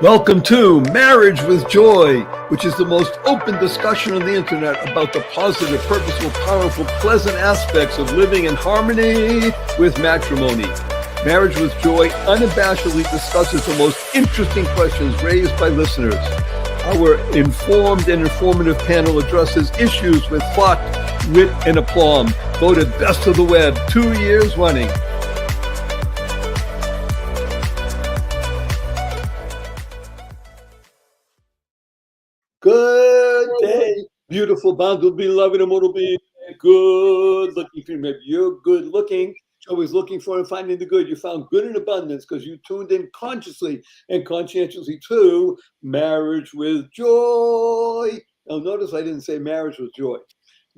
Welcome to Marriage with Joy, which is the most open discussion on the internet about the positive, purposeful, powerful, pleasant aspects of living in harmony with matrimony. Marriage with Joy unabashedly discusses the most interesting questions raised by listeners. Our informed and informative panel addresses issues with thought, wit, and aplomb. Voted best of the web 2 years running. Good day, beautiful, bountiful, beloved, immortal being. Good looking female. You're good looking. Always looking for and finding the good. You found good in abundance because you tuned in consciously and conscientiously to Marriage with Joy. Now, notice I didn't say marriage with joy.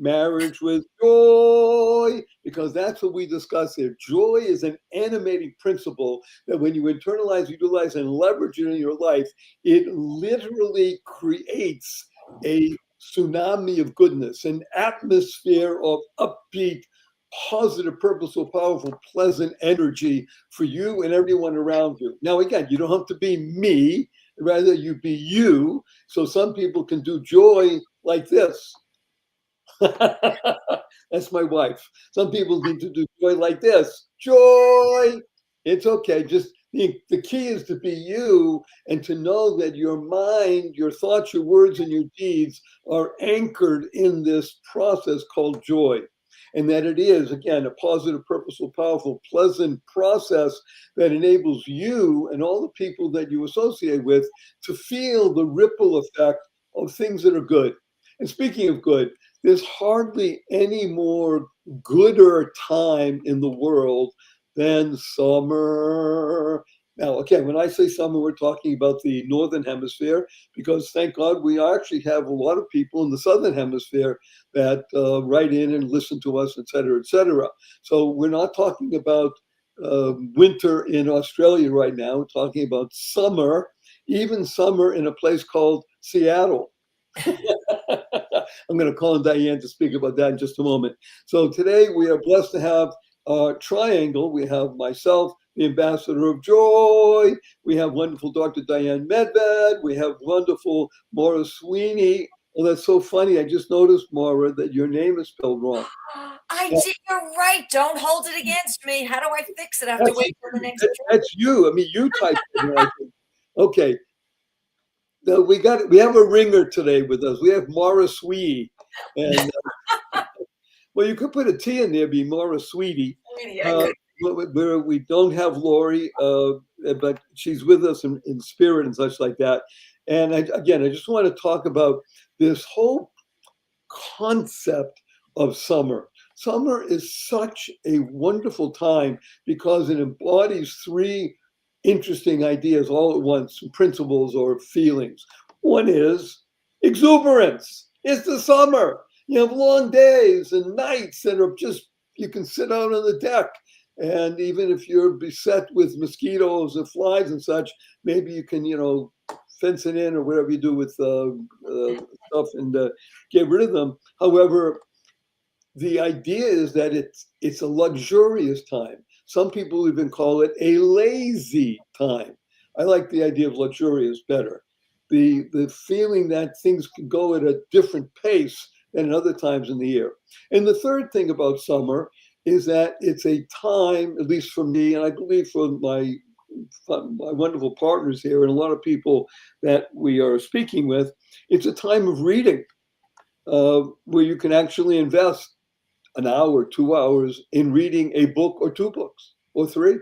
Marriage with joy, because that's what we discuss here. Joy is an animating principle that when you internalize, utilize, and leverage it in your life, it literally creates a tsunami of goodness, an atmosphere of upbeat, positive, purposeful, powerful, pleasant energy for you and everyone around you. Now, again, you don't have to be me, rather you be you. So some people can do joy like this. That's my wife. Some people need to do joy like this. Joy. It's okay. Just the key is to be you and to know that your mind, your thoughts, your words, and your deeds are anchored in this process called joy. And that it is, again, a positive, purposeful, powerful, pleasant process that enables you and all the people that you associate with to feel the ripple effect of things that are good. And speaking of good, there's hardly any more gooder time in the world than summer. Now, again, when I say summer, we're talking about the Northern Hemisphere, because thank God we actually have a lot of people in the Southern Hemisphere that write in and listen to us, et cetera, et cetera. So we're not talking about winter in Australia right now. We're talking about summer, even summer in a place called Seattle. I'm going to call on Diane to speak about that in just a moment. So today we are blessed to have a triangle. We have myself, the ambassador of joy. We have wonderful Dr. Diane Medved. We have wonderful Maura Sweeney. Oh, that's so funny. I just noticed, Maura, that your name is spelled wrong. You're right. Don't hold it against me. How do I fix it? I have to wait for the next. That's you. I mean, you typed it. Okay. No, we have a ringer today with us. We have Maura Sweeney, and well, you could put a T in there, be Maura Sweeney. We don't have Lori, but she's with us in spirit and such like that. And I just want to talk about this whole concept of summer. Summer is such a wonderful time because it embodies three interesting ideas all at once, principles or feelings. One is exuberance. It's the summer. You have long days and nights that are just, you can sit out on the deck. And even if you're beset with mosquitoes or flies and such, maybe you can, fence it in or whatever you do with stuff and get rid of them. However, the idea is that it's a luxurious time. Some people even call it a lazy time. I like the idea of luxurious better. The feeling that things can go at a different pace than other times in the year. And the third thing about summer is that it's a time, at least for me, and I believe for my wonderful partners here and a lot of people that we are speaking with, it's a time of reading where you can actually invest an hour, 2 hours in reading a book or two books or three.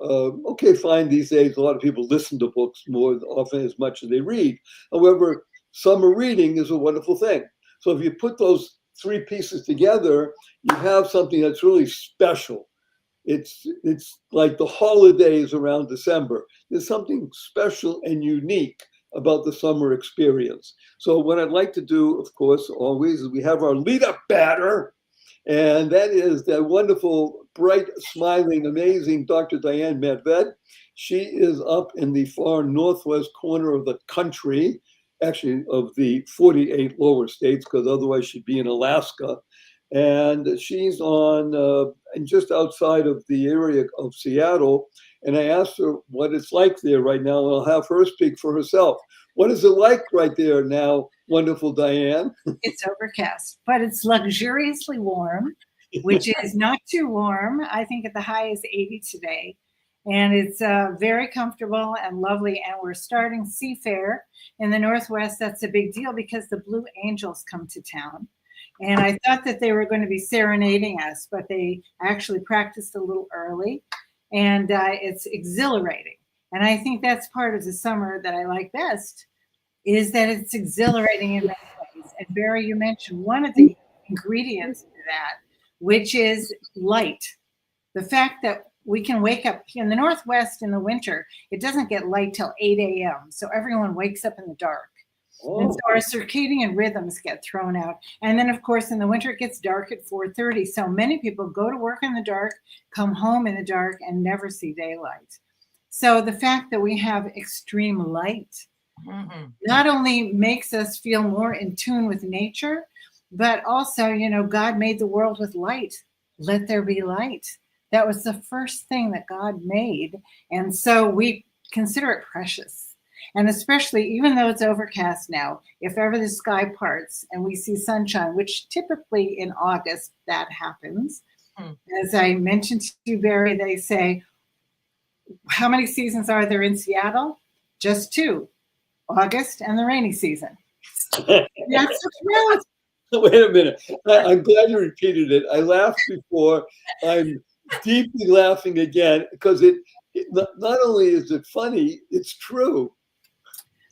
Okay, fine. These days, a lot of people listen to books more often as much as they read. However, summer reading is a wonderful thing. So if you put those three pieces together, you have something that's really special. It's like the holidays around December. There's something special and unique about the summer experience. So what I'd like to do, of course, always is we have our lead up batter. And that is that wonderful, bright, smiling, amazing Dr. Diane Medved. She is up in the far northwest corner of the country, actually of the 48 lower states, because otherwise she'd be in Alaska. and she's on and just outside of the area of Seattle. And I asked her what it's like there right now, and I'll have her speak for herself. What is it like right there now, wonderful Diane? It's overcast, but it's luxuriously warm, which is not too warm. I think at the high is 80 today. And it's very comfortable and lovely. And we're starting Seafair in the Northwest. That's a big deal because the Blue Angels come to town. And I thought that they were going to be serenading us, but they actually practiced a little early. And it's exhilarating. And I think that's part of the summer that I like best, is that it's exhilarating in many ways. And Barry, you mentioned one of the ingredients to that, which is light. The fact that we can wake up in the Northwest in the winter, it doesn't get light till 8 a.m. So everyone wakes up in the dark. Oh. And so our circadian rhythms get thrown out. And then, of course, in the winter, it gets dark at 4:30. So many people go to work in the dark, come home in the dark, and never see daylight. So the fact that we have extreme light not only makes us feel more in tune with nature, but also, God made the world with light. Let there be light. That was the first thing that God made. And so we consider it precious. And especially, even though it's overcast now, if ever the sky parts and we see sunshine, which typically in August that happens, as I mentioned to you, Barry, they say, how many seasons are there in Seattle? Just 2, August and the rainy season. That's the truth. Wait a minute. I'm glad you repeated it. I laughed before. I'm deeply laughing again because it not only is it funny, it's true.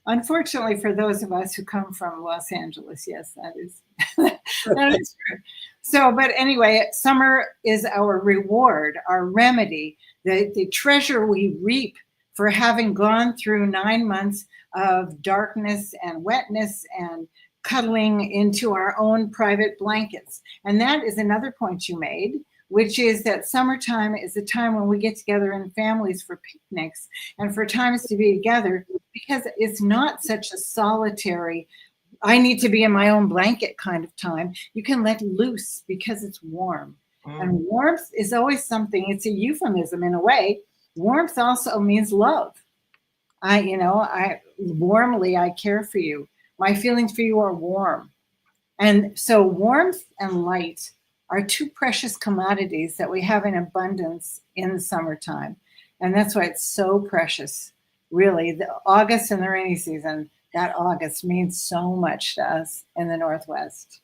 Unfortunately, for those of us who come from Los Angeles, yes, that is that is true. So, but anyway, summer is our reward, our remedy, the treasure we reap for having gone through 9 months of darkness and wetness and cuddling into our own private blankets. And that is another point you made, which is that summertime is a time when we get together in families for picnics and for times to be together, because it's not such a solitary, I need to be in my own blanket kind of time. You can let loose because it's warm. And warmth is always something, it's a euphemism in a way. Warmth also means love. I warmly, I care for you. My feelings for you are warm. And so warmth and light are 2 precious commodities that we have in abundance in the summertime. And that's why it's so precious. Really, the August and the rainy season, that August means so much to us in the Northwest.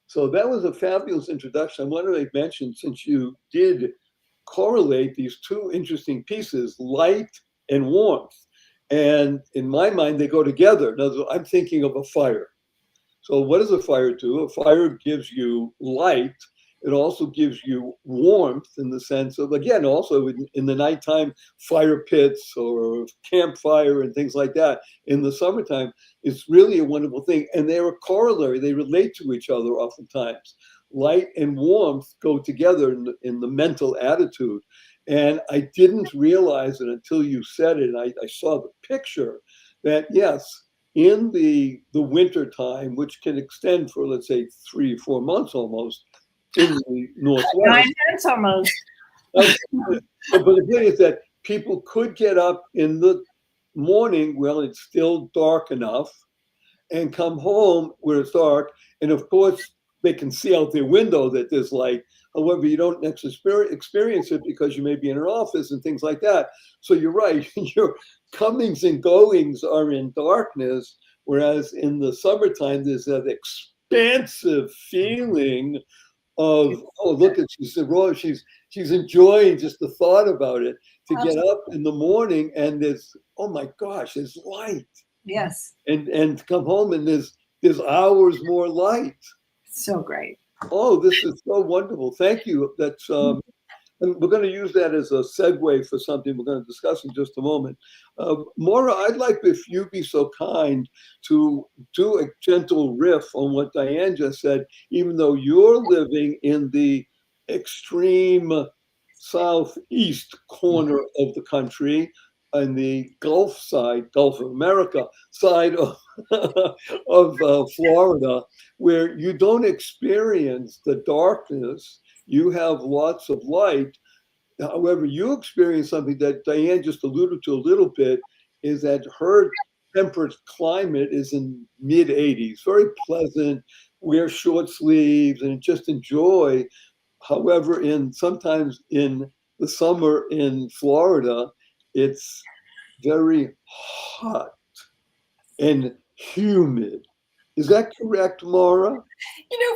So that was a fabulous introduction. I wanted to mention, since you did correlate these 2 interesting pieces, light and warmth. And in my mind, they go together. Now, I'm thinking of a fire. So what does a fire do? A fire gives you light. It also gives you warmth in the sense of, again, also in the nighttime, fire pits or campfire and things like that. In the summertime, it's really a wonderful thing. And they're a corollary. They relate to each other oftentimes. Light and warmth go together in the mental attitude. And I didn't realize it until you said it. I saw the picture that, yes, in the winter time, which can extend for, let's say, 3 or 4 months almost, in the Northwest. 9 months almost. But the thing is that people could get up in the morning while it's still dark enough and come home where it's dark. And of course, they can see out their window that there's light. However, you don't experience it because you may be in an office and things like that. So you're right. Your comings and goings are in darkness, whereas in the summertime, there's that expansive feeling of, oh, look at, she's enjoying just the thought about it, to get up in the morning and there's, oh my gosh, there's light. Yes. And to come home and there's hours more light. So great. Oh, this is so wonderful. Thank you. That's and we're going to use that as a segue for something we're going to discuss in just a moment. Maura, I'd like if you'd be so kind to do a gentle riff on what Diane just said, even though you're living in the extreme southeast corner of the country. on the Gulf side, Gulf of America side of, of Florida, where you don't experience the darkness. You have lots of light. However, you experience something that Diane just alluded to a little bit, is that her temperate climate is in mid 80s, very pleasant, wear short sleeves and just enjoy. However, sometimes in the summer in Florida, it's very hot and humid. Is that correct, Maura?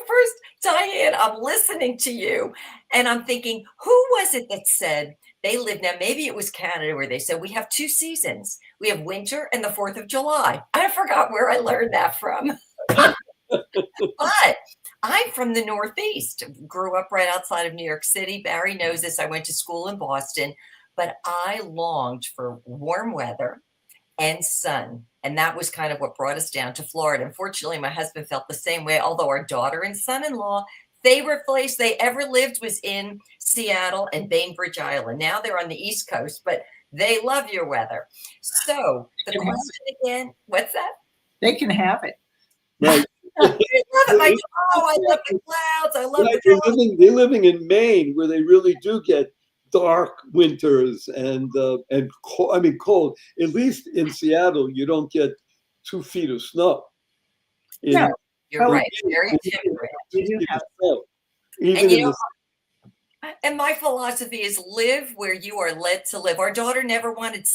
First, Diane, I'm listening to you and I'm thinking, who was it that said they live now? Maybe it was Canada where they said we have 2 seasons. We have winter and the 4th of July. I forgot where I learned that from. But I'm from the Northeast, grew up right outside of New York City. Barry knows this. I went to school in Boston, but I longed for warm weather and sun. And that was kind of what brought us down to Florida. Unfortunately, my husband felt the same way, although our daughter and son-in-law, favorite place they ever lived was in Seattle and Bainbridge Island. Now they're on the East Coast, but they love your weather. So the question again, what's that? They can have it. Right. I love it. I love the clouds. I love Right. the clouds. They're living in Maine, where they really do get dark winters and cold. I mean, cold. At least in Seattle, you don't get 2 feet of snow. No, You're right. Very temperate. Even in the And my philosophy is live where you are led to live. Our daughter never wanted,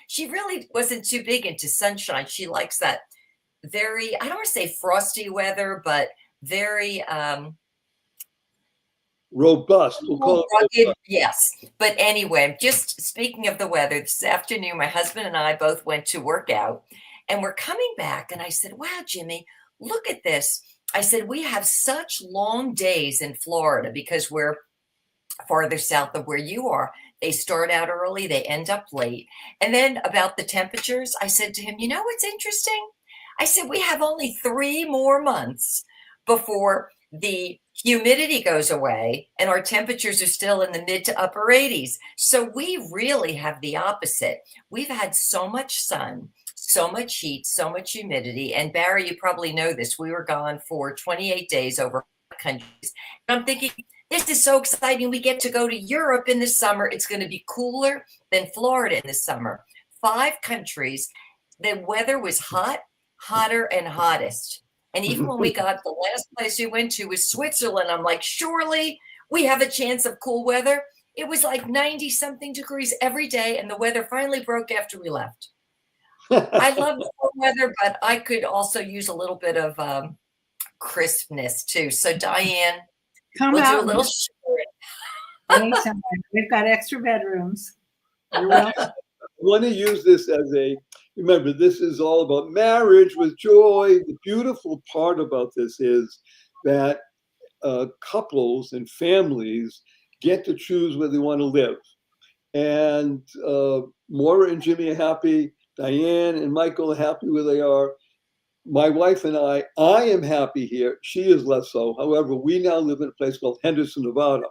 she really wasn't too big into sunshine. She likes that very, I don't want to say frosty weather, but very robust. We'll call it rugged, robust. yes. But anyway, just speaking of the weather, this afternoon, my husband and I both went to work out and we're coming back. And I said, wow, Jimmy, look at this. I said, we have such long days in Florida because we're farther south of where you are. They start out early, they end up late. And then about the temperatures, I said to him, you know what's interesting? I said, we have only 3 more months before the humidity goes away and our temperatures are still in the mid to upper 80s. So we really have the opposite. We've had so much sun, so much heat, so much humidity. And Barry, you probably know this. We were gone for 28 days over countries. And I'm thinking, this is so exciting. We get to go to Europe in the summer. It's going to be cooler than Florida in the summer. 5 countries. The weather was hot, hotter, and hottest. And even when we got, the last place we went to was Switzerland. I'm like, surely we have a chance of cool weather. It was like 90 something degrees every day. And the weather finally broke after we left. I love the cold weather, but I could also use a little bit of crispness too. So Diane, Come we'll out do a little short. anytime. We've got extra bedrooms. You're welcome. I want to use this as remember, this is all about marriage with joy. The beautiful part about this is that couples and families get to choose where they want to live. And Maura and Jimmy are happy. Diane and Michael are happy where they are. My wife and I am happy here. She is less so. However, we now live in a place called Henderson, Nevada,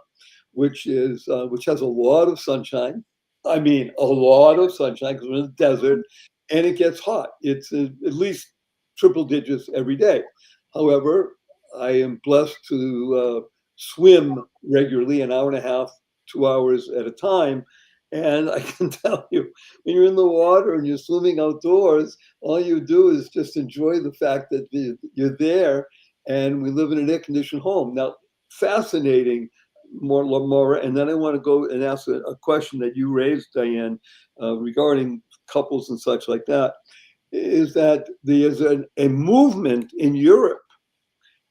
which has a lot of sunshine. I mean, a lot of sunshine because we're in the desert, and it gets hot. It's at least triple digits every day. However, I am blessed to swim regularly, an hour and a half, 2 hours at a time. And I can tell you, when you're in the water and you're swimming outdoors, all you do is just enjoy the fact that you're there, and we live in an air-conditioned home. Now, fascinating, Maura, and then I want to go and ask a question that you raised, Diane, regarding couples and such like that, is that there's a movement in Europe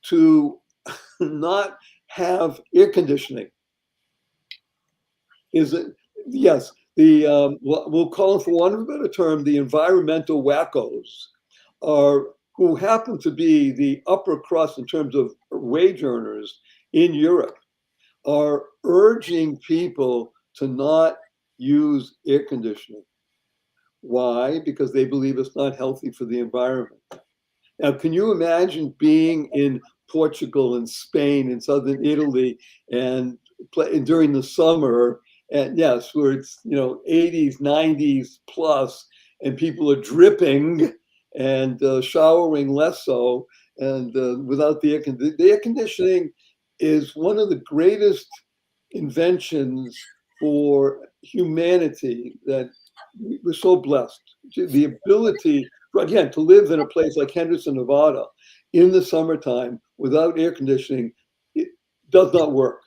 to not have air conditioning. Is it? Yes, we'll call it, for want of a better term, the environmental wackos, who happen to be the upper crust in terms of wage earners in Europe, are urging people to not use air conditioning. Why? Because they believe it's not healthy for the environment. Now, can you imagine being in Portugal and Spain and southern Italy and during the summer And yes, where it's, 80s, 90s plus, and people are dripping and showering less so, and without the air conditioning is one of the greatest inventions for humanity that we're so blessed. The ability, again, to live in a place like Henderson, Nevada, in the summertime without air conditioning, it does not work.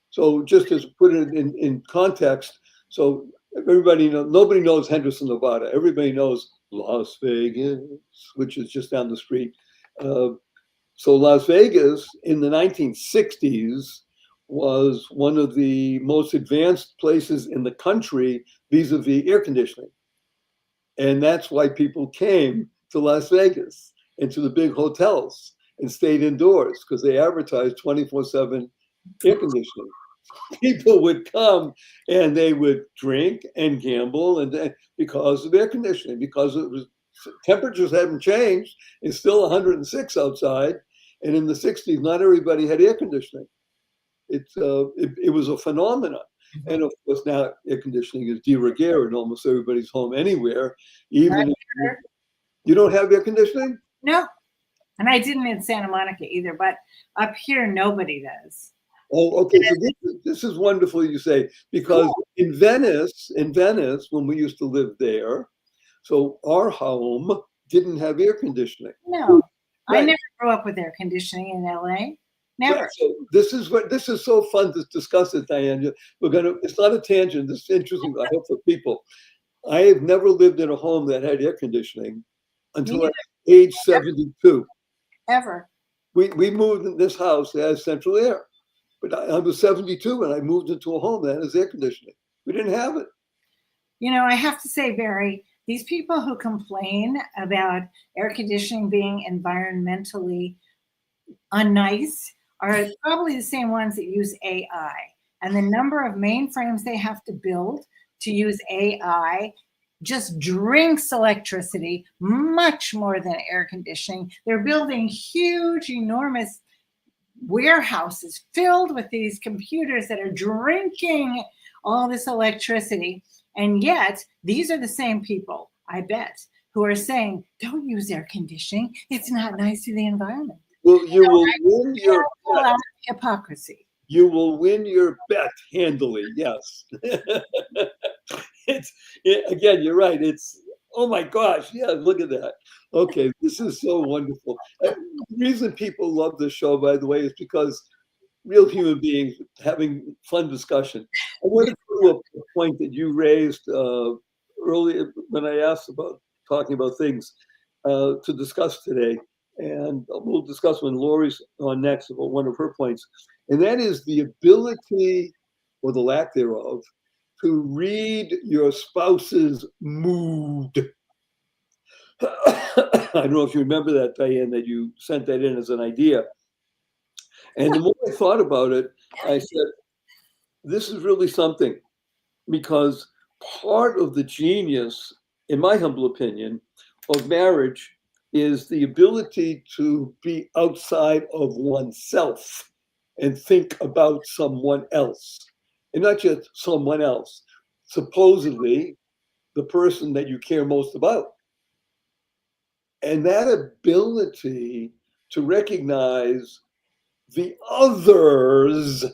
So just to put it in context, so everybody knows, nobody knows Henderson, Nevada. Everybody knows Las Vegas, which is just down the street. So Las Vegas in the 1960s was one of the most advanced places in the country vis-a-vis air conditioning. And that's why people came to Las Vegas and to the big hotels and stayed indoors, because they advertised 24/7 air conditioning. People would come and they would drink and gamble, and because of air conditioning, because it was temperatures hadn't changed. It's still 106 outside, and in the 60s, not everybody had air conditioning. It was a phenomenon. And of course, now air conditioning is de rigueur in almost everybody's home anywhere. Even if you don't have air conditioning? No. And I didn't in Santa Monica either, but up here, nobody does. Oh, okay. So this is wonderful you say, because in Venice, when we used to live there, so our home didn't have air conditioning. No, Right. I never grew up with air conditioning in LA. Never. Right. So this is so fun to discuss it, Diane. It's not a tangent. This is interesting, I hope, for people. I have never lived in a home that had air conditioning until I was age 72. Ever. We moved in this house that has central air. But I was 72 and I moved into a home that has air conditioning. We didn't have it. I have to say, Barry, these people who complain about air conditioning being environmentally unnice are probably the same ones that use AI. And the number of mainframes they have to build to use AI just drinks electricity much more than air conditioning. They're building huge, enormous warehouses filled with these computers that are drinking all this electricity. And yet, these are the same people, I bet, who are saying, don't use air conditioning. It's not nice to the environment. Well, you will win your bet. Hypocrisy. You will win your bet handily, yes. Again, you're right. It's, oh my gosh, yeah, look at that. Okay, this is so wonderful. The reason people love this show, by the way, is because real human beings having fun discussion. I want to go to a point that you raised earlier when I asked about talking about things to discuss today. And we'll discuss when Lori's on next about one of her points. And that is the ability, or the lack thereof, to read your spouse's mood. I don't know if you remember that, Diane, that you sent that in as an idea. And the more I thought about it, I said, this is really something, because part of the genius, in my humble opinion, of marriage is the ability to be outside of oneself and think about someone else. And not just someone else, supposedly the person that you care most about. And that ability to recognize the other's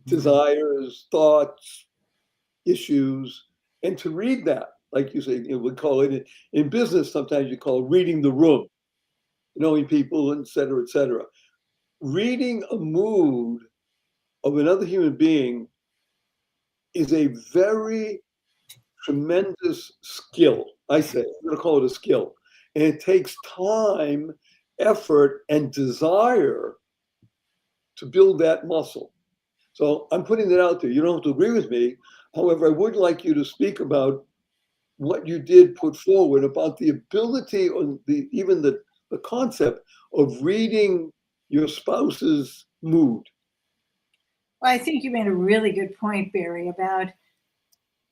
desires, thoughts, issues, and to read that, like you say, we call it in business, sometimes you call it reading the room, knowing people, et cetera, et cetera. Reading a mood of another human being is a very tremendous skill. I say, I'm going to call it a skill. And it takes time, effort, and desire to build that muscle. So I'm putting that out there. You don't have to agree with me. However, I would like you to speak about what you did put forward about the ability, or even the concept of reading your spouse's mood. Well, I think you made a really good point, Barry, about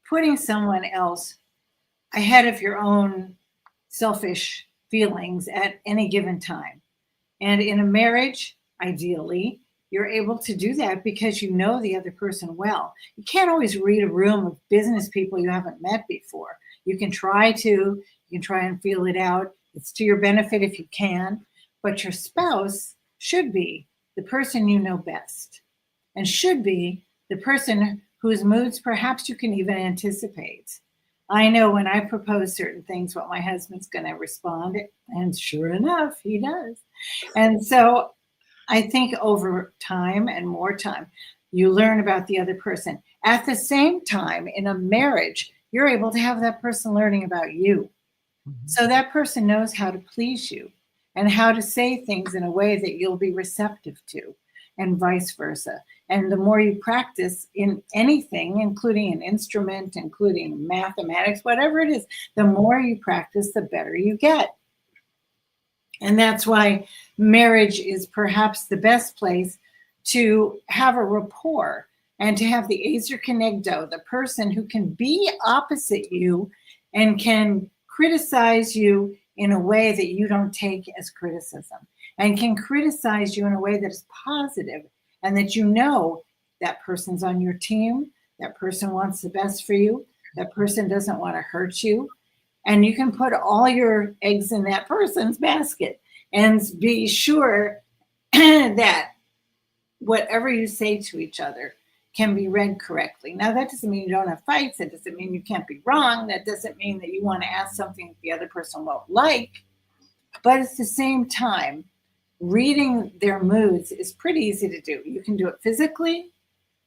putting someone else ahead of your own selfish feelings at any given time. And in a marriage, ideally, you're able to do that because you know the other person well. You can't always read a room of business people you haven't met before. You can try and feel it out. It's to your benefit if you can, but your spouse should be the person you know best and should be the person whose moods perhaps you can even anticipate. I know when I propose certain things, what my husband's going to respond. And sure enough, he does. And so I think over time and more time, you learn about the other person. At the same time, in a marriage, you're able to have that person learning about you. So that person knows how to please you and how to say things in a way that you'll be receptive to, and vice versa. And the more you practice in anything, including an instrument, including mathematics, whatever it is, the more you practice, the better you get. And that's why marriage is perhaps the best place to have a rapport and to have the acer conegdo, the person who can be opposite you and can criticize you in a way that you don't take as criticism, and can criticize you in a way that is positive, and that you know that person's on your team, that person wants the best for you, that person doesn't want to hurt you. And you can put all your eggs in that person's basket and be sure that whatever you say to each other can be read correctly. Now, that doesn't mean you don't have fights. That doesn't mean you can't be wrong. That doesn't mean that you want to ask something that the other person won't like. But at the same time, reading their moods is pretty easy to do. You can do it physically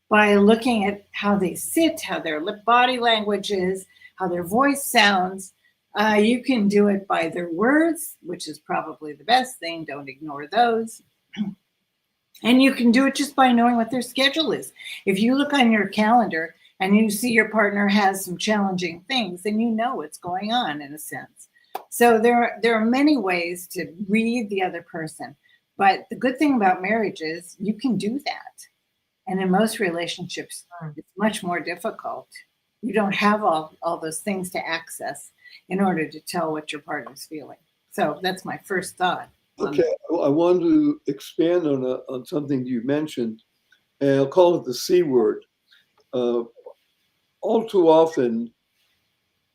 by looking at how they sit, how their body language is, how their voice sounds. You can do it by their words, which is probably the best thing. Don't ignore those. And you can do it just by knowing what their schedule is. If you look on your calendar and you see your partner has some challenging things, then you know what's going on in a sense. So there are many ways to read the other person. But the good thing about marriage is you can do that. And in most relationships, it's much more difficult. You don't have all those things to access in order to tell what your partner's feeling. So that's my first thought. Okay, I want to expand on something you mentioned, and I'll call it the C word. All too often,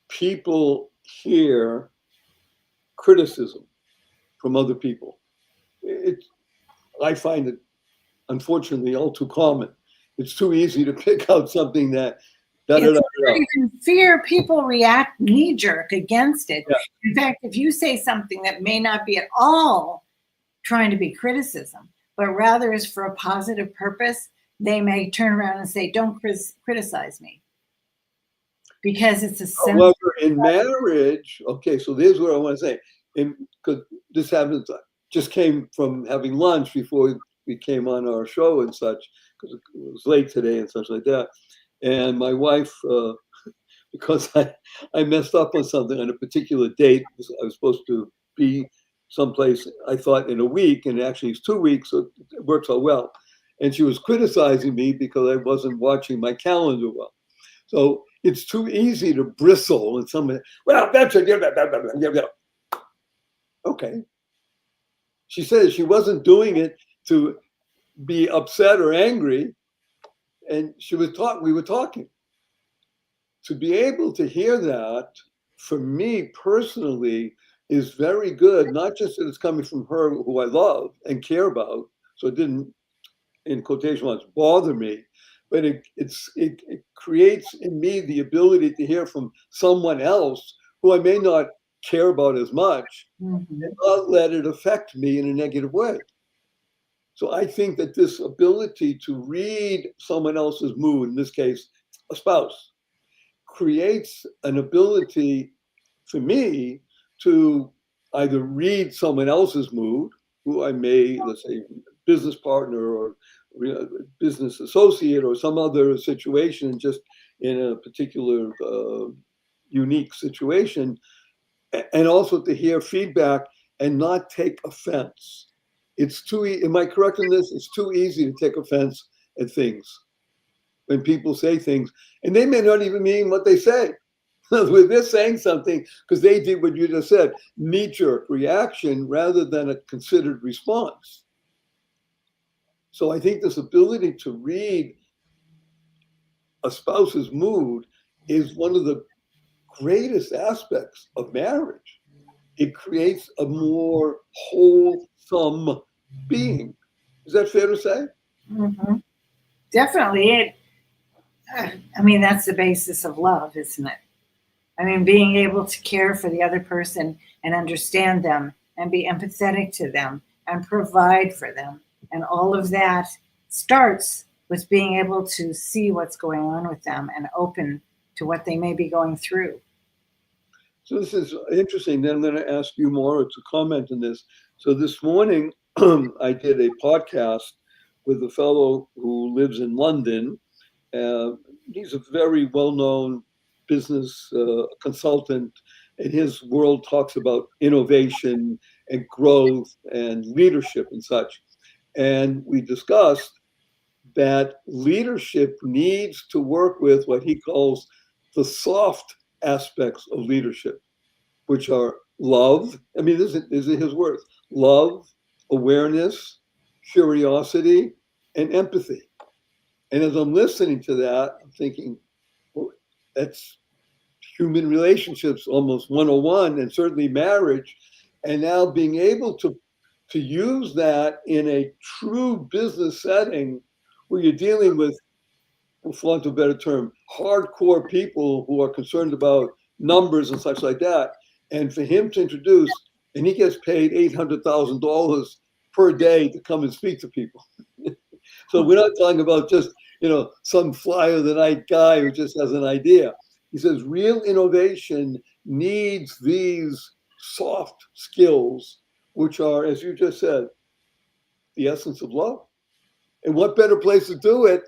people hear criticism from other people. I find it, unfortunately, all too common. It's too easy to pick out something that even fear, people react knee-jerk against it. Yeah. In fact, if you say something that may not be at all trying to be criticism, but rather is for a positive purpose, they may turn around and say, don't criticize me. Because it's a sense. However, in marriage, okay, so here's what I want to say. Because this happens, just came from having lunch before we came on our show and such, because it was late today and such like that. And my wife, because I messed up on something on a particular date, I was supposed to be someplace, I thought, in a week, and actually it's 2 weeks, so it works out well. And she was criticizing me because I wasn't watching my calendar well. So it's too easy to bristle and someone, well, that's a, okay. She said she wasn't doing it to be upset or angry. And we were talking. To be able to hear that, for me personally, is very good. Not just that it's coming from her, who I love and care about, so it didn't, in quotation marks, bother me, but it creates in me the ability to hear from someone else who I may not care about as much, and not let it affect me in a negative way. So I think that this ability to read someone else's mood, in this case, a spouse, creates an ability for me to either read someone else's mood, who I may, let's say, business partner or business associate or some other situation, just in a particular unique situation, and also to hear feedback and not take offense. It's too, am I correct in this? It's too easy to take offense at things when people say things, and they may not even mean what they say. They're saying something because they did what you just said, knee-jerk reaction rather than a considered response. So I think this ability to read a spouse's mood is one of the greatest aspects of marriage. It creates a more wholesome being. Is that fair to say? Mm-hmm. Definitely. I mean, that's the basis of love, isn't it? I mean, being able to care for the other person and understand them and be empathetic to them and provide for them. And all of that starts with being able to see what's going on with them and open to what they may be going through. So this is interesting. Then I'm going to ask you, Maura, to comment on this. So this morning, I did a podcast with a fellow who lives in London. He's a very well-known business consultant, and his world talks about innovation and growth and leadership and such. And we discussed that leadership needs to work with what he calls the soft aspects of leadership, which are love. I mean, these are his words: love, awareness, curiosity, and empathy. And as I'm listening to that, I'm thinking, well, that's human relationships almost 101, and certainly marriage. And now being able to use that in a true business setting where you're dealing with, for want of a better term, hardcore people who are concerned about numbers and such like that. And for him to introduce, and he gets paid $800,000 per day to come and speak to people. So we're not talking about just, some fly of the night guy who just has an idea. He says real innovation needs these soft skills, which are, as you just said, the essence of love. And what better place to do it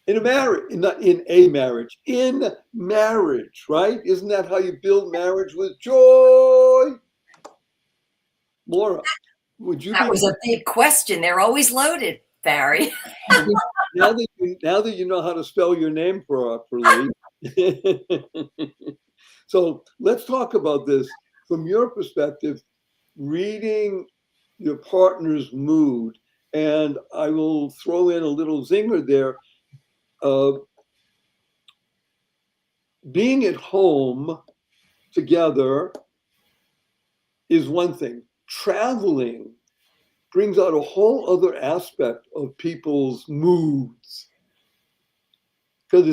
in a marriage, not in a marriage, in marriage, right? Isn't that how you build marriage, with joy? Maura, would you That be? was a big question. They're always loaded, Barry. Now that you know how to spell your name properly. So let's talk about this from your perspective, reading your partner's mood. And I will throw in a little zinger there. Being at home together is one thing. Traveling brings out a whole other aspect of people's moods, because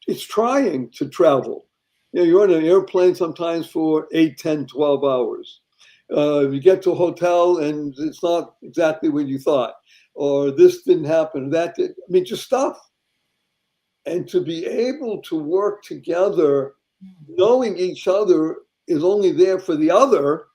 it's trying to travel. You're on an airplane sometimes for 8, 10, 12 hours. You get to a hotel and it's not exactly what you thought, or this didn't happen, that did. I mean, just stuff. And to be able to work together, knowing each other is only there for the other.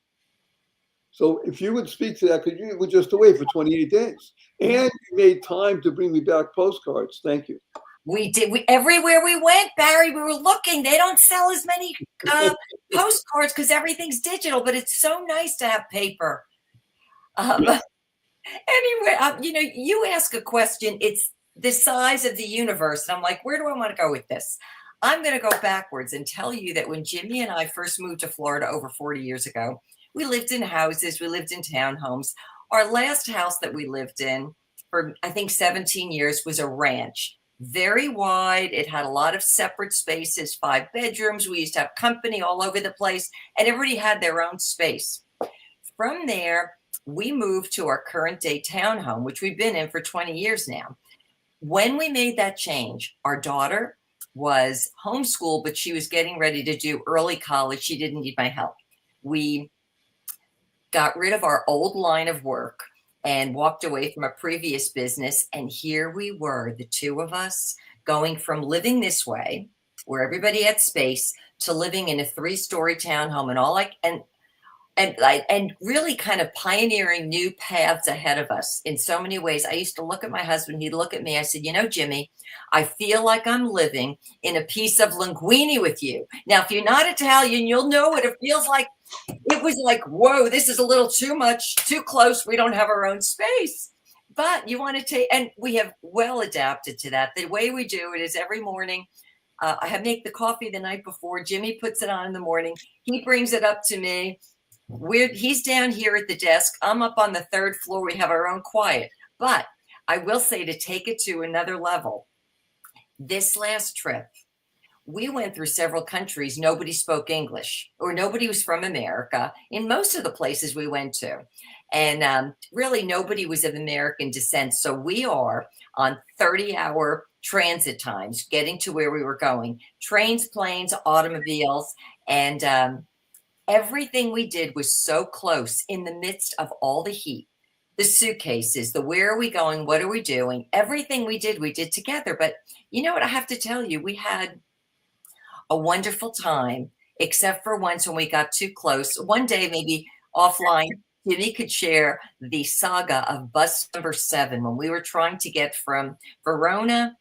So if you would speak to that, because you were just away for 28 days and you made time to bring me back postcards. Thank you. We did. Everywhere we went, Barry, we were looking. They don't sell as many postcards because everything's digital, but it's so nice to have paper. Anyway, you ask a question. It's the size of the universe. And I'm like, where do I want to go with this? I'm going to go backwards and tell you that when Jimmy and I first moved to Florida over 40 years ago, we lived in houses. We lived in townhomes. Our last house that we lived in for, I think, 17 years was a ranch. Very wide. It had a lot of separate spaces, 5 bedrooms. We used to have company all over the place, and everybody had their own space. From there, we moved to our current day townhome, which we've been in for 20 years now. When we made that change, our daughter was homeschooled, but she was getting ready to do early college. She didn't need my help. We got rid of our old line of work and walked away from a previous business. And here we were, the two of us, going from living this way, where everybody had space, to living in a 3-story townhome and really kind of pioneering new paths ahead of us in so many ways. I used to look at my husband, he'd look at me. I said, Jimmy, I feel like I'm living in a piece of linguine with you. Now, if you're not Italian, you'll know what it feels like. It was like, whoa, this is a little too much, too close. We don't have our own space. But you want to take, and we have well adapted to that. The way we do it is every morning, I make the coffee the night before. Jimmy puts it on in the morning. He brings it up to me. He's down here at the desk. I'm up on the third floor. We have our own quiet. But I will say, to take it to another level, this last trip, we went through several countries. Nobody spoke English, or nobody was from America in most of the places we went to. And really, nobody was of American descent. So we are on 30-hour transit times getting to where we were going: trains, planes, automobiles. And everything we did was so close in the midst of all the heat. The suitcases, the where are we going? What are we doing? Everything we did together. But you know what? I have to tell you, we had a wonderful time, except for once when we got too close. One day, maybe offline, Jimmy could share the saga of bus number 7 when we were trying to get from Verona,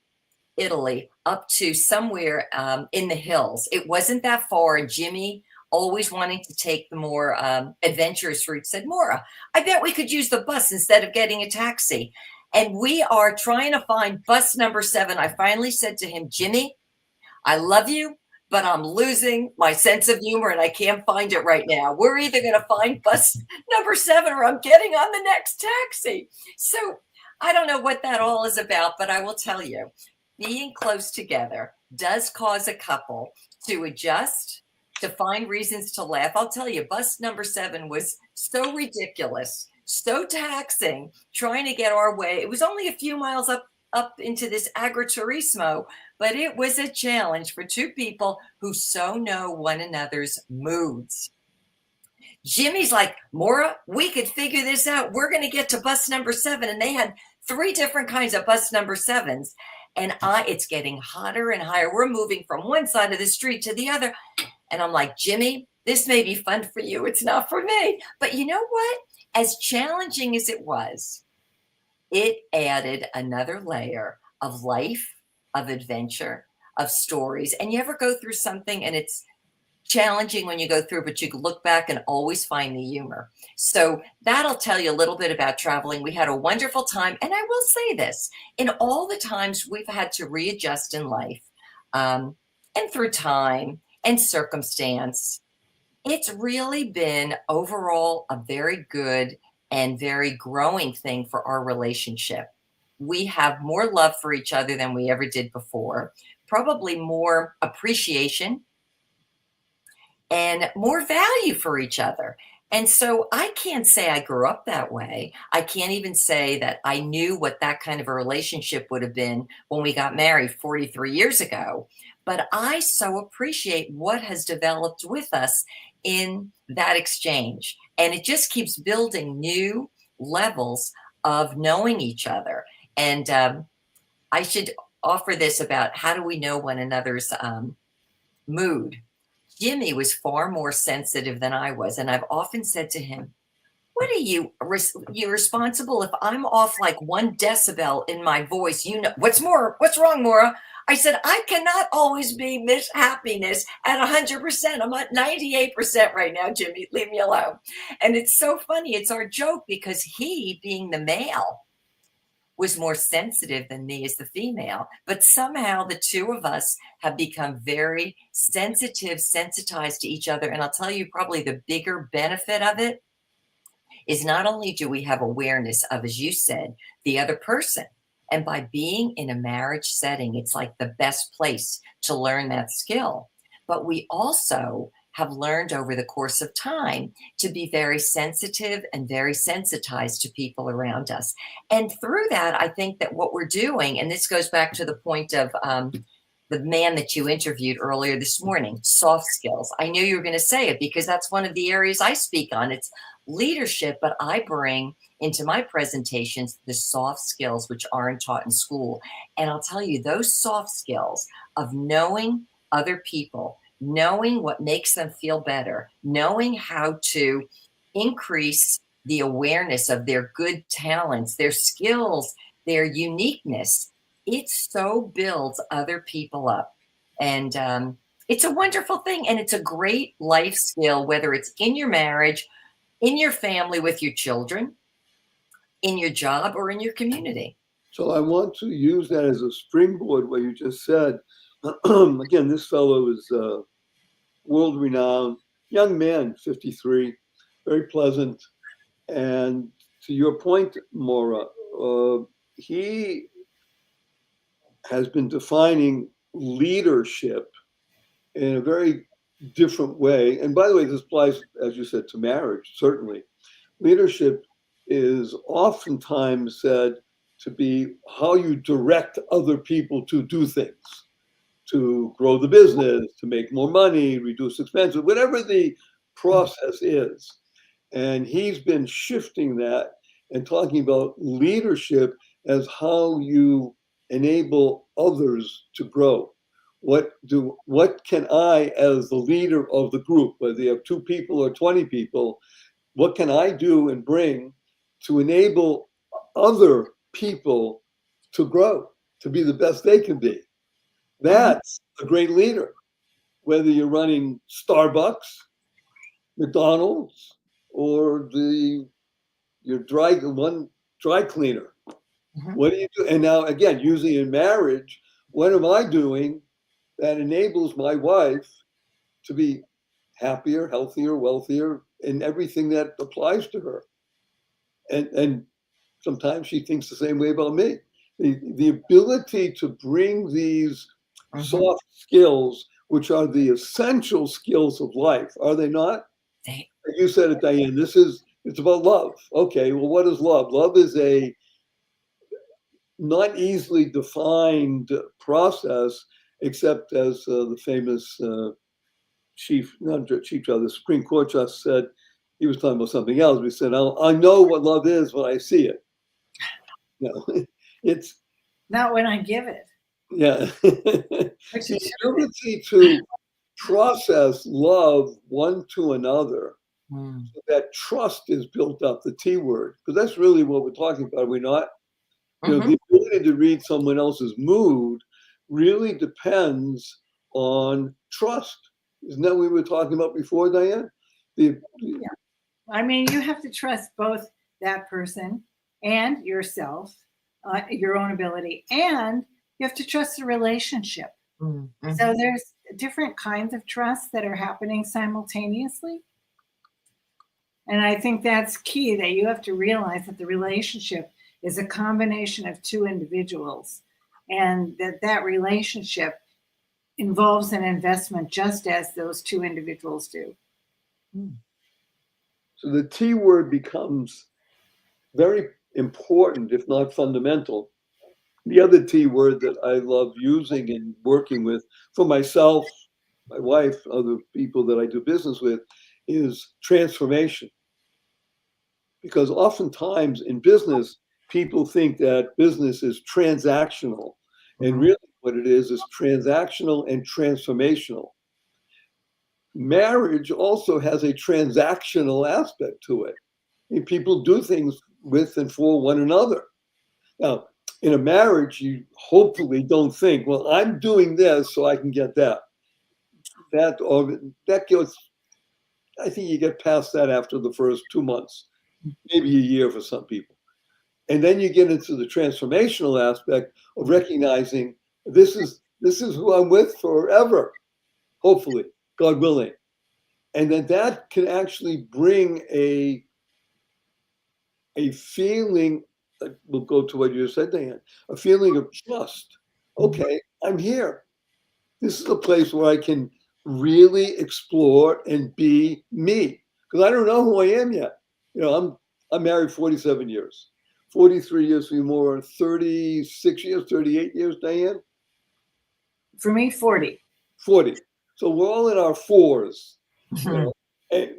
Italy, up to somewhere in the hills. It wasn't that far, and Jimmy, always wanting to take the more adventurous route, said, Maura, I bet we could use the bus instead of getting a taxi. And we are trying to find bus number 7. I finally said to him, Jimmy, I love you, but I'm losing my sense of humor and I can't find it right now. We're either going to find bus number 7 or I'm getting on the next taxi. So I don't know what that all is about, but I will tell you, being close together does cause a couple to adjust, to find reasons to laugh. I'll tell you, bus number 7 was so ridiculous, so taxing, trying to get our way. It was only a few miles up into this agriturismo, but it was a challenge for two people who so know one another's moods. Jimmy's like, Maura, we could figure this out. We're going to get to bus number 7. And they had 3 different kinds of bus number 7s. And it's getting hotter and higher. We're moving from one side of the street to the other. And I'm like, Jimmy, this may be fun for you. It's not for me. But you know what? As challenging as it was, it added another layer of life, of adventure, of stories. And you ever go through something and it's challenging when you go through, but you look back and always find the humor. So that'll tell you a little bit about traveling. We had a wonderful time. And I will say this, in all the times we've had to readjust in life, and through time and circumstance, it's really been overall a very good and very growing thing for our relationship. We have more love for each other than we ever did before, probably more appreciation and more value for each other. And so I can't say I grew up that way. I can't even say that I knew what that kind of a relationship would have been when we got married 43 years ago. But I so appreciate what has developed with us in that exchange. And it just keeps building new levels of knowing each other. And I should offer this about how do we know one another's mood. Jimmy was far more sensitive than I was. And I've often said to him, what are you responsible if I'm off like 1 decibel in my voice? You know, what's wrong, Maura? I said, I cannot always be Miss Happiness at 100%. I'm at 98% right now, Jimmy. Leave me alone. And it's so funny. It's our joke because he, being the male, was more sensitive than me as the female. But somehow the two of us have become very sensitive, sensitized to each other. And I'll tell you, probably the bigger benefit of it is not only do we have awareness of, as you said, the other person, and by being in a marriage setting, it's like the best place to learn that skill. But we also have learned over the course of time to be very sensitive and very sensitized to people around us. And through that, I think that what we're doing, and this goes back to the point of the man that you interviewed earlier this morning, soft skills. I knew you were going to say it because that's one of the areas I speak on. It's leadership, but I bring into my presentations the soft skills which aren't taught in school. And I'll tell you, those soft skills of knowing other people, knowing what makes them feel better, knowing how to increase the awareness of their good talents, their skills, their uniqueness, it so builds other people up. And it's a wonderful thing. And it's a great life skill, whether it's in your marriage, in your family, with your children, in your job, or in your community. So I want to use that as a springboard, what you just said. Again, this fellow is world-renowned, young man, 53. very pleasant. And to your point, Maura, he has been defining leadership in a very different way. And by the way, this applies, as you said, to marriage, certainly. Leadership is oftentimes said to be how you direct other people to do things, to grow the business, to make more money, reduce expenses, whatever the process is. And he's been shifting that and talking about leadership as how you enable others to grow. What can I, as the leader of the group, whether you have 2 people or 20 people, what can I do and bring to enable other people to grow, to be the best they can be? That's a great leader. Whether you're running Starbucks, McDonald's, or your dry cleaner. What do you do? And now again, usually in marriage, what am I doing that enables my wife to be happier, healthier, wealthier, and everything that applies to her? And sometimes she thinks the same way about me. The ability to bring these soft skills, which are the essential skills of life, are they not? You said it, Diane. It's about love. Okay, well, what is love? Love is a not easily defined process, except as the famous the Supreme Court just said. He was talking about something else. We said, I know what love is when I see it. It's not when I give it. Yeah. The ability to process love one to another, so that trust is built up, the T word, because that's really what we're talking about, are we not? The ability to read someone else's mood really depends on trust. Isn't that what we were talking about before, Diane? Yeah. I mean, you have to trust both that person and yourself, your own ability, and you have to trust the relationship. So there's different kinds of trust that are happening simultaneously. And I think that's key, that you have to realize that the relationship is a combination of 2 individuals, and that relationship involves an investment just as those 2 individuals do. So the T word becomes very important, if not fundamental. The other T word that I love using and working with for myself, my wife, other people that I do business with, is transformation. Because oftentimes in business, people think that business is transactional. And really what it is transactional and transformational. Marriage also has a transactional aspect to it. And people do things with and for one another. Now, in a marriage, you hopefully don't think, well, I'm doing this so I can get that. That goes, I think you get past that after the first 2 months, maybe a year for some people. And then you get into the transformational aspect of recognizing this is who I'm with forever, hopefully, God willing. And then that can actually bring a feeling, we'll go to what you said, Diane, a feeling of trust. Okay, I'm here. This is a place where I can really explore and be me. Because I don't know who I am yet. I'm married 47 years. 43 years for you, more, 36 years, 38 years, Diane? For me, 40. 40. So we're all in our 4s. And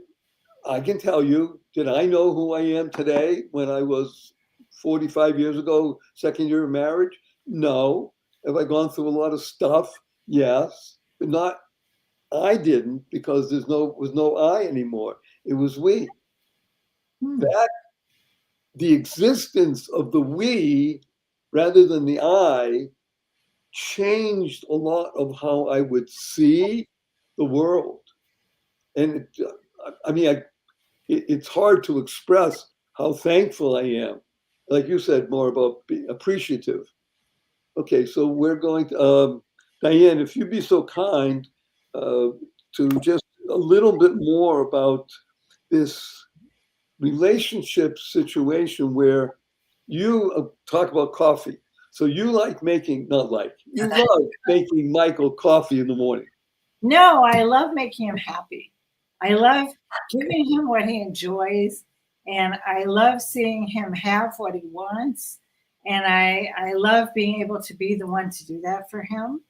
I can tell you, did I know who I am today when I was 45 years ago, second year of marriage? No. Have I gone through a lot of stuff? Yes. But I didn't, because was no I anymore. It was we. The existence of the we rather than the I changed a lot of how I would see the world. And it's hard to express how thankful I am. Like you said, more about being appreciative. Okay, so we're going to, Diane, if you'd be so kind to just a little bit more about this relationship situation where you talk about coffee. So you like making, not like, you love making Michael coffee in the morning. No, I love making him happy. I love giving him what he enjoys, and I love seeing him have what he wants. And I love being able to be the one to do that for him.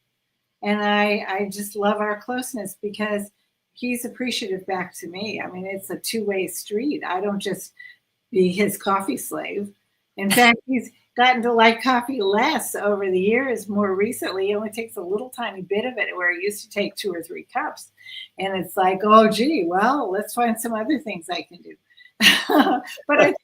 And I just love our closeness because he's appreciative back to me. I mean, it's a two-way street. I don't just be his coffee slave. In fact, he's gotten to like coffee less over the years. More recently, he only takes a little tiny bit of it where he used to take 2 or 3 cups. And it's like, oh, gee, well, let's find some other things I can do. But I think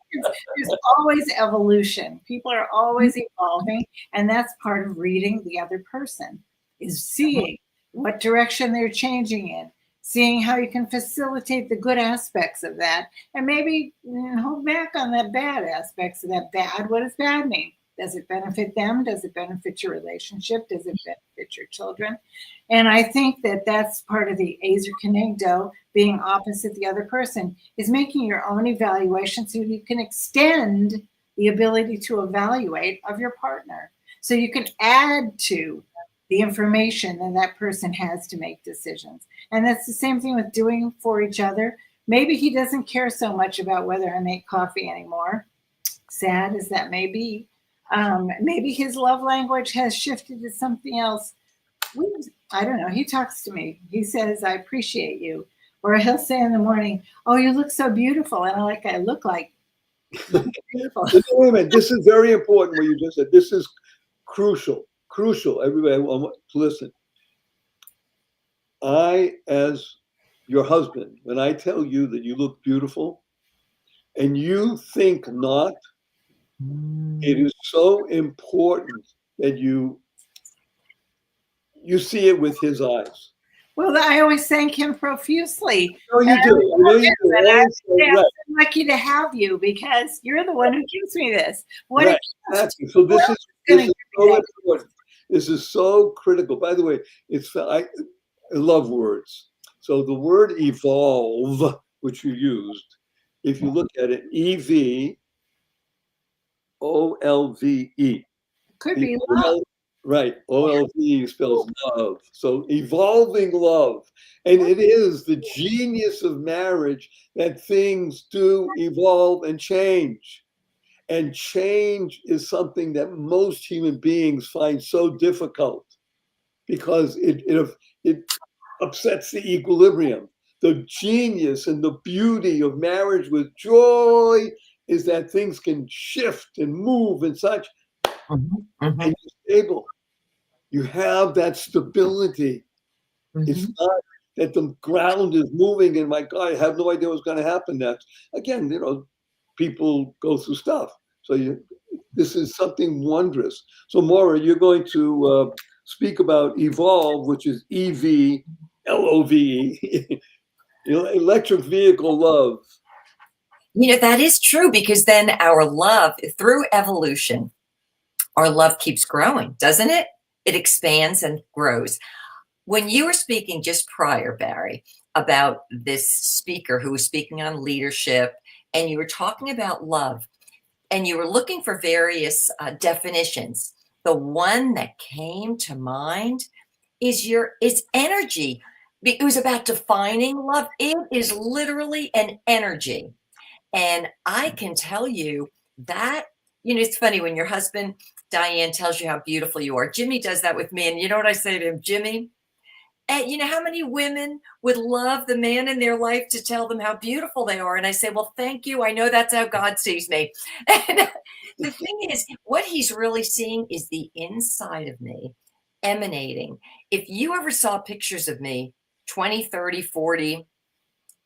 there's always evolution. People are always evolving. And that's part of reading the other person, is seeing what direction they're changing in, seeing how you can facilitate the good aspects of that, and maybe hold back on the bad aspects of that. Bad, what does bad mean? Does it benefit them? Does it benefit your relationship? Does it benefit your children? And I think that that's part of the Azer Kenegdo, being opposite the other person, is making your own evaluation so you can extend the ability to evaluate of your partner. So you can add to the information that that person has to make decisions. And that's the same thing with doing for each other. Maybe he doesn't care so much about whether I make coffee anymore, sad as that may be. Maybe his love language has shifted to something else. I don't know. He talks to me. He says, I appreciate you. Or he'll say in the morning, oh, you look so beautiful. And I look like beautiful. Wait a minute. This is very important what you just said. This is crucial. Crucial. Everybody, I want to listen. I, as your husband, when I tell you that you look beautiful and you think not, it is so important that you see it with his eyes. Well, I always thank him profusely. Oh, you do. I know you do. I'm Right. so lucky to have you because you're the one who gives me this. What Right. Exactly. So this is so important. This is so critical. By the way, I love words. So the word evolve, which you used, if you look at it, EVOLVE. Could be love. Right. OLV spells love. So evolving love. And it is the genius of marriage that things do evolve and change. And change is something that most human beings find so difficult because it upsets the equilibrium. The genius and the beauty of marriage with joy is that things can shift and move and such. And you're stable. You have that stability. It's not that the ground is moving and my God, I have no idea what's going to happen next. Again, people go through stuff. So this is something wondrous. So Maura, you're going to speak about evolve, which is EVLOVE, electric vehicle love. That is true because then our love, through evolution, our love keeps growing, doesn't it? It expands and grows. When you were speaking just prior, Barry, about this speaker who was speaking on leadership, and you were talking about love, and you were looking for various definitions, the one that came to mind is energy. It was about defining love. It is literally an energy. And I can tell you that, it's funny when your husband, Diane, tells you how beautiful you are. Jimmy does that with me. And you know what I say to him? Jimmy, you know how many women would love the man in their life to tell them how beautiful they are? And I say, well, thank you. I know that's how God sees me. And the thing is, what he's really seeing is the inside of me emanating. If you ever saw pictures of me 20, 30, 40,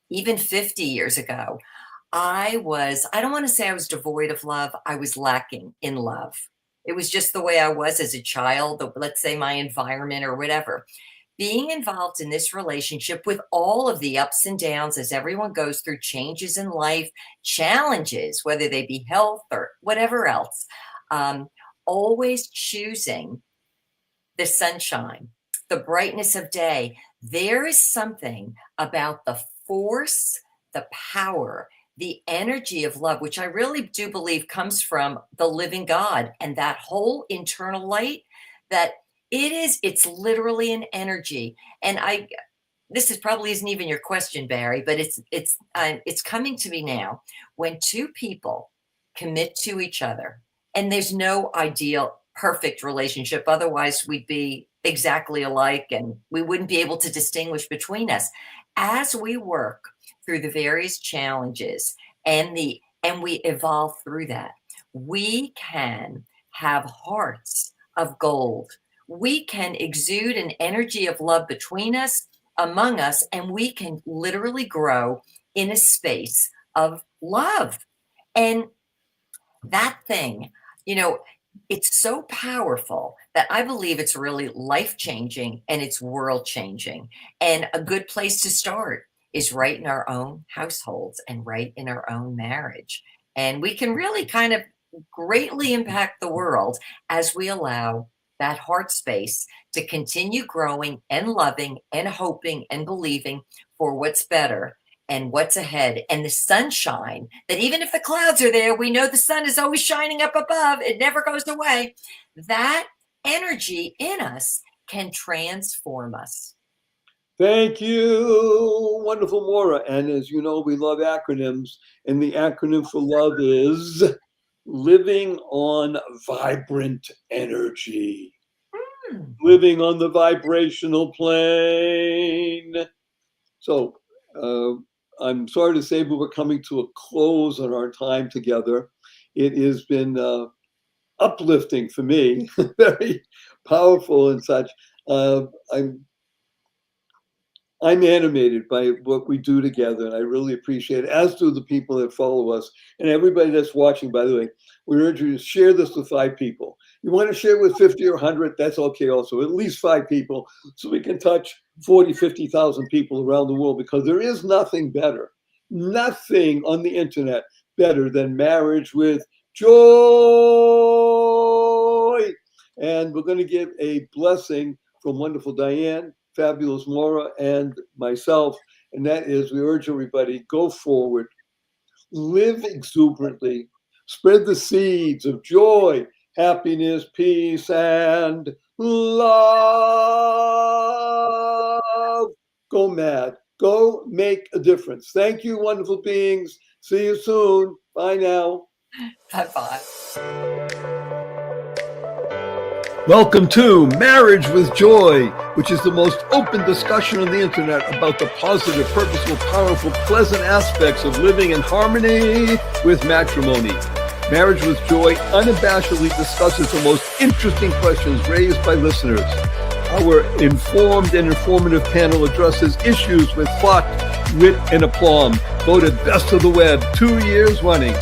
even 50 years ago, I don't want to say I was devoid of love. I was lacking in love. It was just the way I was as a child, let's say my environment or whatever. Being involved in this relationship with all of the ups and downs as everyone goes through changes in life, challenges, whether they be health or whatever else, always choosing the sunshine, the brightness of day. There is something about the force, the power the energy of love, which I really do believe comes from the living God and that whole internal light, that it's literally an energy. And this is probably isn't even your question, Barry, but it's coming to me now. When two people commit to each other, and there's no ideal perfect relationship, otherwise we'd be exactly alike and we wouldn't be able to distinguish between us. As we work through the various challenges and we evolve through that, we can have hearts of gold. We can exude an energy of love between us, among us, and we can literally grow in a space of love. And that thing, it's so powerful that I believe it's really life-changing and it's world-changing. And a good place to start is right in our own households and right in our own marriage. And we can really kind of greatly impact the world as we allow that heart space to continue growing and loving and hoping and believing for what's better and what's ahead, and the sunshine, that even if the clouds are there, we know the sun is always shining up above. It never goes away. That energy in us can transform us. Thank you, wonderful Maura. And as you know, we love acronyms, and the acronym for love is living on vibrant energy. Living on the vibrational plane. So I'm sorry to say, but we're coming to a close on our time together. It has been uplifting for me, very powerful and such. I'm animated by what we do together, and I really appreciate it, as do the people that follow us. And everybody that's watching, by the way, we urge you to share this with 5 people. You want to share with 50 or 100, that's okay also. At least 5 people, so we can touch 40, 50,000 people around the world, because there is nothing better, nothing on the internet better than marriage with joy. And we're going to give a blessing from wonderful Diane, fabulous Maura, and myself. And that is, we urge everybody, go forward, live exuberantly, spread the seeds of joy, happiness, peace, and love. Go mad. Go make a difference. Thank you, wonderful beings. See you soon. Bye now. Bye-bye. Welcome to Marriage with Joy, which is the most open discussion on the internet about the positive, purposeful, powerful, pleasant aspects of living in harmony with matrimony. Marriage with Joy unabashedly discusses the most interesting questions raised by listeners. Our informed and informative panel addresses issues with thought, wit, and aplomb. Voted best of the web 2 years running.